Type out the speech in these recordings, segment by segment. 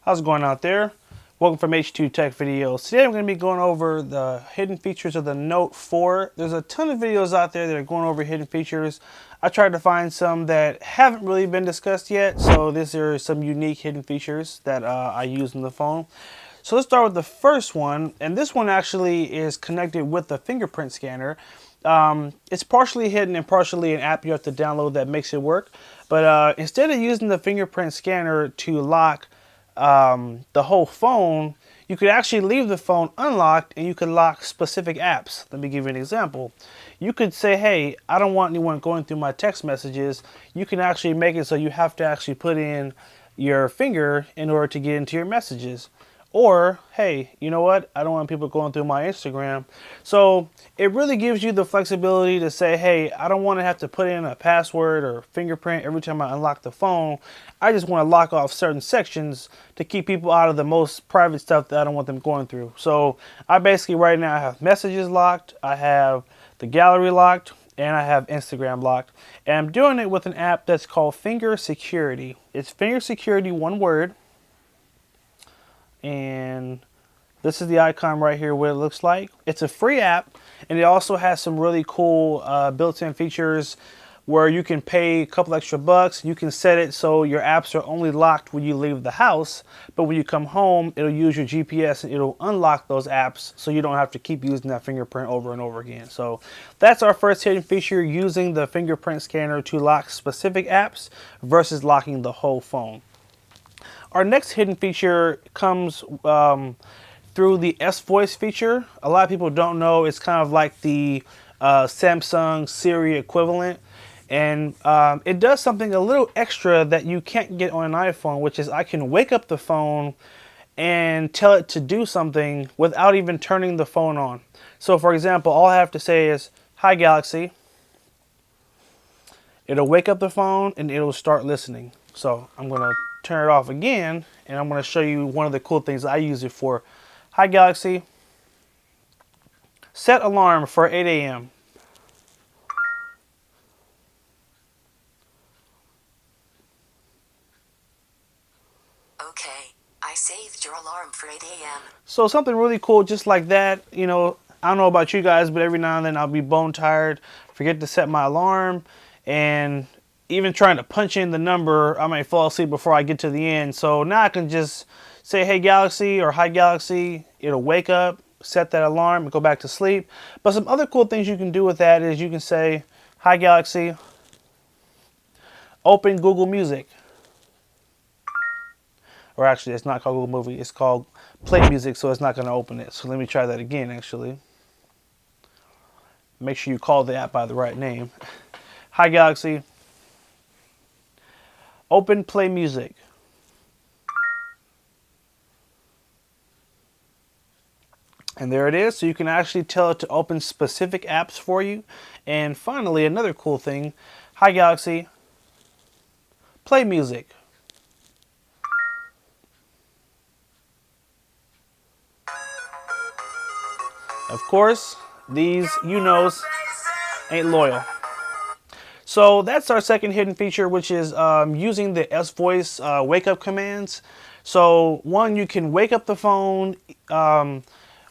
How's it going out there? Welcome from H2TechVideos. Today I'm going to be going over the hidden features of the Note 4. There's a ton of videos out there that are going over hidden features. I tried to find some that haven't really been discussed yet, so these are some unique hidden features that I use in the phone. So let's start with the first one, and this one actually is connected with the fingerprint scanner. It's partially hidden and partially an app you have to download that makes it work. But instead of using the fingerprint scanner to lock the whole phone, you could actually leave the phone unlocked and you could lock specific apps. Let me give you an example. You could say, hey, I don't want anyone going through my text messages. You can actually make it so you have to actually put in your finger in order to get into your messages. Or, hey, you know what? I don't want people going through my Instagram. So it really gives you the flexibility to say, hey, I don't want to have to put in a password or fingerprint every time I unlock the phone. I just want to lock off certain sections to keep people out of the most private stuff that I don't want them going through. So I basically right now have messages locked, I have the gallery locked, and I have Instagram locked. And I'm doing it with an app that's called Finger Security. It's Finger Security, one word. And this is the icon right here, what it looks like. It's a free app, and it also has some really cool built-in features where you can pay a couple extra bucks. You can set it so your apps are only locked when you leave the house, but when you come home, it'll use your GPS and it'll unlock those apps so you don't have to keep using that fingerprint over and over again. So that's our first hidden feature, using the fingerprint scanner to lock specific apps versus locking the whole phone. Our next hidden feature comes through the S-Voice feature. A lot of people don't know it's kind of like the Samsung Siri equivalent. And it does something a little extra that you can't get on an iPhone, which is I can wake up the phone and tell it to do something without even turning the phone on. So for example, all I have to say is, "Hi Galaxy." It'll wake up the phone and it'll start listening. So I'm going to turn it off again, and I'm going to show you one of the cool things I use it for. "Hi Galaxy, set alarm for 8 a.m. Okay, I saved your alarm for 8 a.m. So something really cool just like that. You know, I don't know about you guys, but every now and then I'll be bone tired, forget to set my alarm, and even trying to punch in the number, I might fall asleep before I get to the end. So now I can just say, "Hey Galaxy," or "Hi Galaxy." It'll wake up, set that alarm, and go back to sleep. But some other cool things you can do with that is you can say, "Hi Galaxy, open Google Music." Or actually, it's not called Google Movie, it's called Play Music, so it's not going to open it. So let me try that again, actually. Make sure you call the app by the right name. "Hi Galaxy, open Play Music." And there it is. So you can actually tell it to open specific apps for you. And finally, another cool thing. "Hi Galaxy, play music." Of course, these you-knows ain't loyal. So that's our second hidden feature, which is using the S-Voice wake-up commands. So one, you can wake up the phone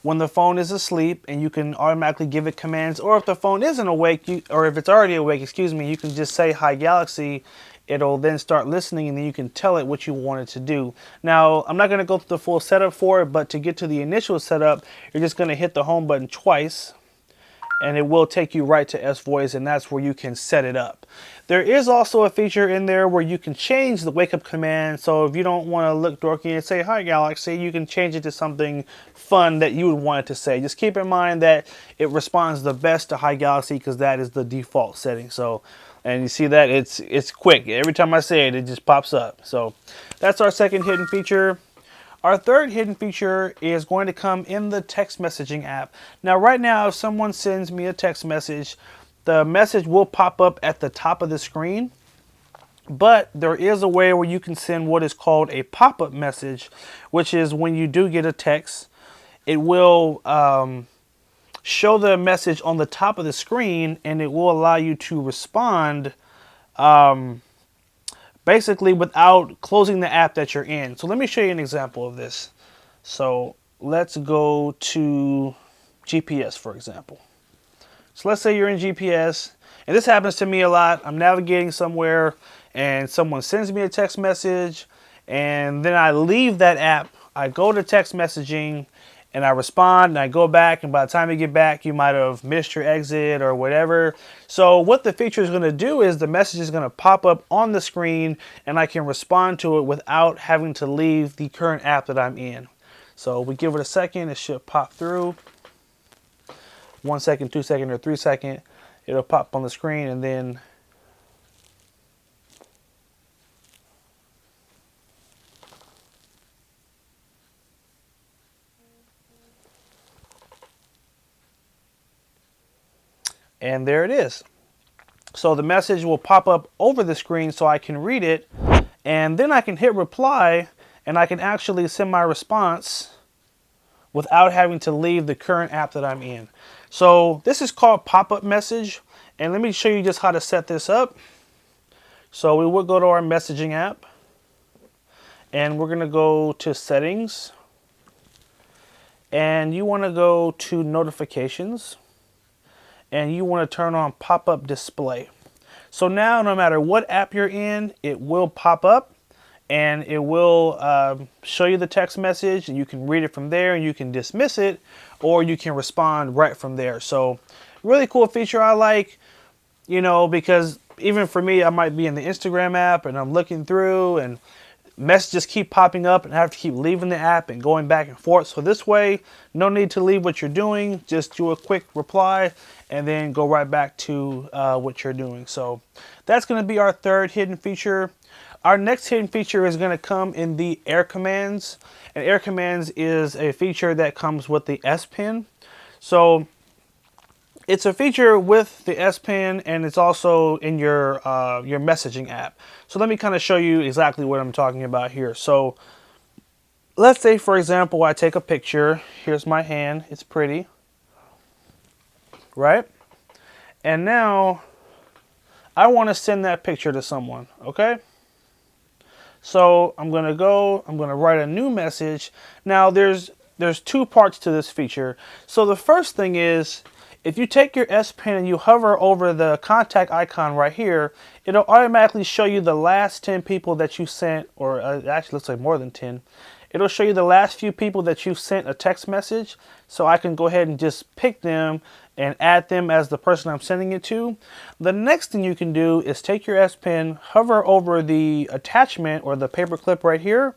when the phone is asleep, and you can automatically give it commands. Or if the phone isn't awake, or if it's already awake, excuse me, you can just say, "Hi Galaxy." It'll then start listening, and then you can tell it what you want it to do. Now, I'm not going to go through the full setup for it, but to get to the initial setup, you're just going to hit the home button twice, and it will take you right to S-Voice, and that's where you can set it up. There is also a feature in there where you can change the wake up command. So if you don't want to look dorky and say, "Hi Galaxy," you can change it to something fun that you would want it to say. Just keep in mind that it responds the best to "Hi Galaxy" because that is the default setting. So, and you see that it's quick. Every time I say it, it just pops up. So that's our second hidden feature. Our third hidden feature is going to come in the text messaging app. Now, right now, if someone sends me a text message, the message will pop up at the top of the screen. But there is a way where you can send what is called a pop-up message, which is when you do get a text, it will show the message on the top of the screen, and it will allow you to respond basically without closing the app that you're in. So let me show you an example of this. So let's go to GPS, for example. So let's say you're in GPS, and this happens to me a lot. I'm navigating somewhere, and someone sends me a text message, and then I leave that app. I go to text messaging, and I respond, and I go back, and by the time you get back, you might have missed your exit or whatever. So what the feature is going to do is the message is going to pop up on the screen, and I can respond to it without having to leave the current app that I'm in. So we give it a second, it should pop through. 1 second, 2 second, or 3 second, it'll pop on the screen, and then there it is. So the message will pop up over the screen so I can read it, and then I can hit reply, and I can actually send my response without having to leave the current app that I'm in. So this is called pop-up message, and let me show you just how to set this up. So we will go to our messaging app, and we're going to go to settings, and you want to go to notifications, and you want to turn on pop-up display. So now no matter what app you're in, it will pop up, and it will show you the text message, and you can read it from there, and you can dismiss it, or you can respond right from there. So really cool feature I like, you know, because even for me, I might be in the Instagram app and I'm looking through and messages keep popping up and I have to keep leaving the app and going back and forth. So this way, no need to leave what you're doing. Just do a quick reply and then go right back to what you're doing. So that's going to be our third hidden feature. Our next hidden feature is going to come in the Air Commands. And Air Commands is a feature that comes with the S Pen. So it's a feature with the S Pen, and it's also in your messaging app. So let me kind of show you exactly what I'm talking about here. So let's say, for example, I take a picture. Here's my hand. It's pretty, right? And now I want to send that picture to someone, okay? So I'm going to write a new message. Now there's two parts to this feature. So the first thing is, if you take your S Pen and you hover over the contact icon right here, it'll automatically show you the last 10 people that you sent, or it actually looks like more than 10. It'll show you the last few people that you've sent a text message, so I can go ahead and just pick them and add them as the person I'm sending it to. The next thing you can do is take your S Pen, hover over the attachment or the paper clip right here,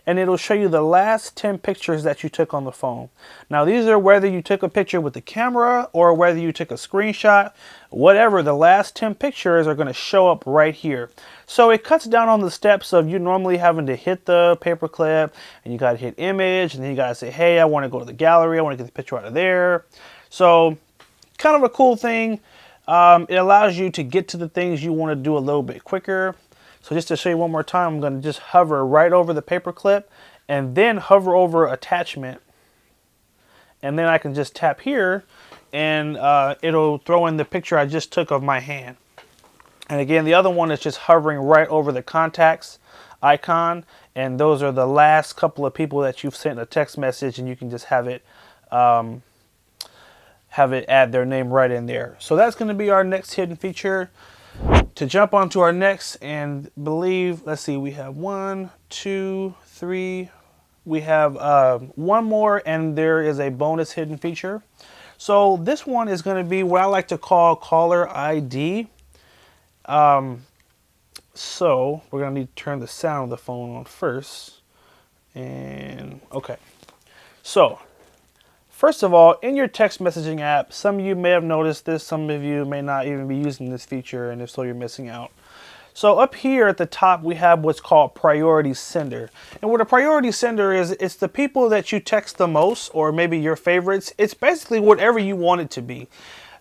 and it'll show you the last 10 pictures that you took on the phone. Now these are whether you took a picture with the camera or whether you took a screenshot, whatever, the last 10 pictures are going to show up right here. So it cuts down on the steps of you normally having to hit the paper clip, and you got to hit image, and then you got to say, hey, I want to go to the gallery, I want to get the picture out of there. So kind of a cool thing. It allows you to get to the things you want to do a little bit quicker. So just to show you one more time, I'm going to just hover right over the paper clip and then hover over attachment. And then I can just tap here and it'll throw in the picture I just took of my hand. And again, the other one is just hovering right over the contacts icon. And those are the last couple of people that you've sent a text message, and you can just have it add their name right in there. So that's going to be our next hidden feature. To jump onto our next, and let's see, we have 1, 2, 3, we have one more, and there is a bonus hidden feature. So this one is going to be what I like to call caller ID. So we're going to need to turn the sound of the phone on first. And okay. So first of all, in your text messaging app, some of you may have noticed this, some of you may not even be using this feature, and if so, you're missing out. So up here at the top, we have what's called priority sender. And what a priority sender is, it's the people that you text the most, or maybe your favorites. It's basically whatever you want it to be.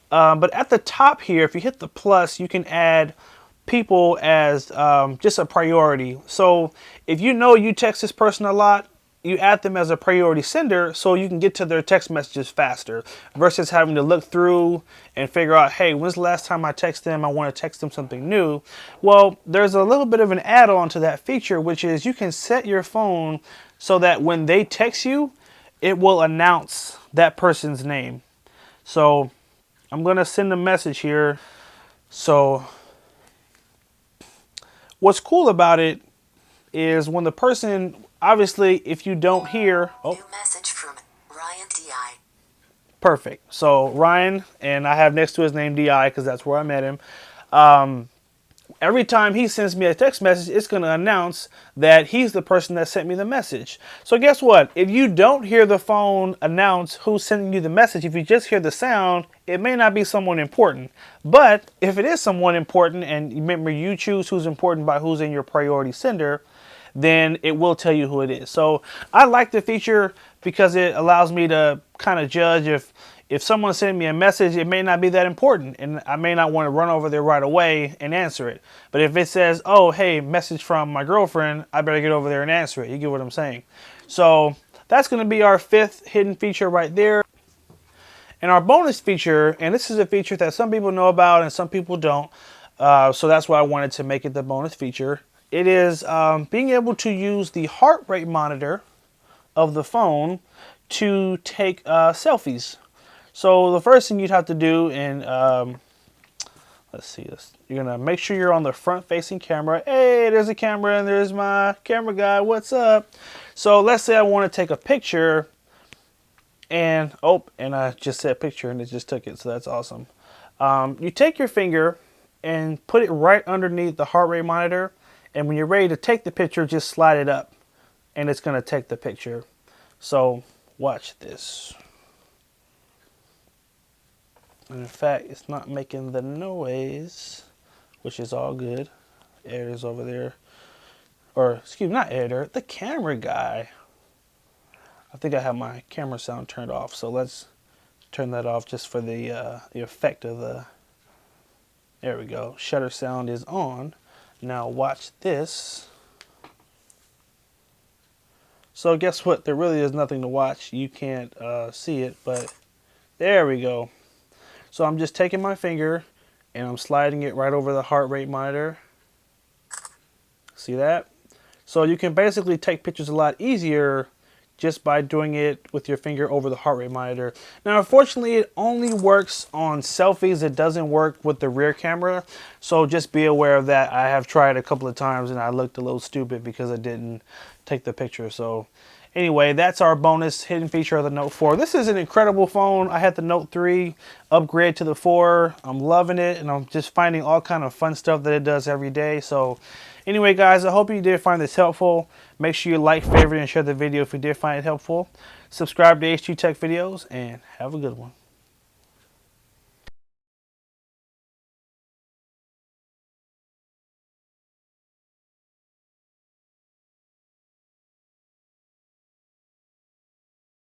But at the top here, if you hit the plus, you can add people as just a priority. So if you know you text this person a lot, you add them as a priority sender so you can get to their text messages faster versus having to look through and figure out, hey, when's the last time I text them? I want to text them something new. Well, there's a little bit of an add-on to that feature, which is you can set your phone so that when they text you, it will announce that person's name. So I'm going to send a message here. So what's cool about it is when the person, obviously, if you don't hear, New message from Ryan DI. perfect. So Ryan, and I have next to his name DI because that's where I met him. Every time he sends me a text message, it's going to announce that he's the person that sent me the message. So guess what? If you don't hear the phone announce who's sending you the message, if you just hear the sound, it may not be someone important. But if it is someone important, and remember you choose who's important by who's in your priority sender, then it will tell you who it is. So I like the feature because it allows me to kind of judge if someone's sending me a message, it may not be that important, and I may not want to run over there right away and answer it. But if it says, oh, hey, message from my girlfriend, I better get over there and answer it. You get what I'm saying? So that's going to be our 5th hidden feature right there. And our bonus feature, and this is a feature that some people know about and some people don't, so that's why I wanted to make it the bonus feature. It is being able to use the heart rate monitor of the phone to take selfies. So the first thing you'd have to do, and let's see this, you're gonna make sure you're on the front-facing camera. Hey, there's a camera, and there's my camera guy. What's up? So let's say I want to take a picture, and I just said picture, and it just took it. So that's awesome. You take your finger and put it right underneath the heart rate monitor, and when you're ready to take the picture, just slide it up, and it's gonna take the picture. So watch this. And in fact, it's not making the noise, which is all good. Editor's over there. Or, excuse me, not editor, the camera guy. I think I have my camera sound turned off, so let's turn that off just for the effect of the... There we go. Shutter sound is on. Now watch this. So guess what? There really is nothing to watch. You can't see it, but there we go. So I'm just taking my finger and I'm sliding it right over the heart rate monitor. See that? So you can basically take pictures a lot easier just by doing it with your finger over the heart rate monitor. Now, unfortunately, it only works on selfies. It doesn't work with the rear camera. So just be aware of that. I have tried a couple of times and I looked a little stupid because I didn't take the picture. So anyway, that's our bonus hidden feature of the Note 4. This is an incredible phone. I had the Note 3 upgrade to the 4. I'm loving it, and I'm just finding all kind of fun stuff that it does every day. So anyway, guys, I hope you did find this helpful. Make sure you like, favorite, and share the video if you did find it helpful. Subscribe to H2TechVideos, and have a good one.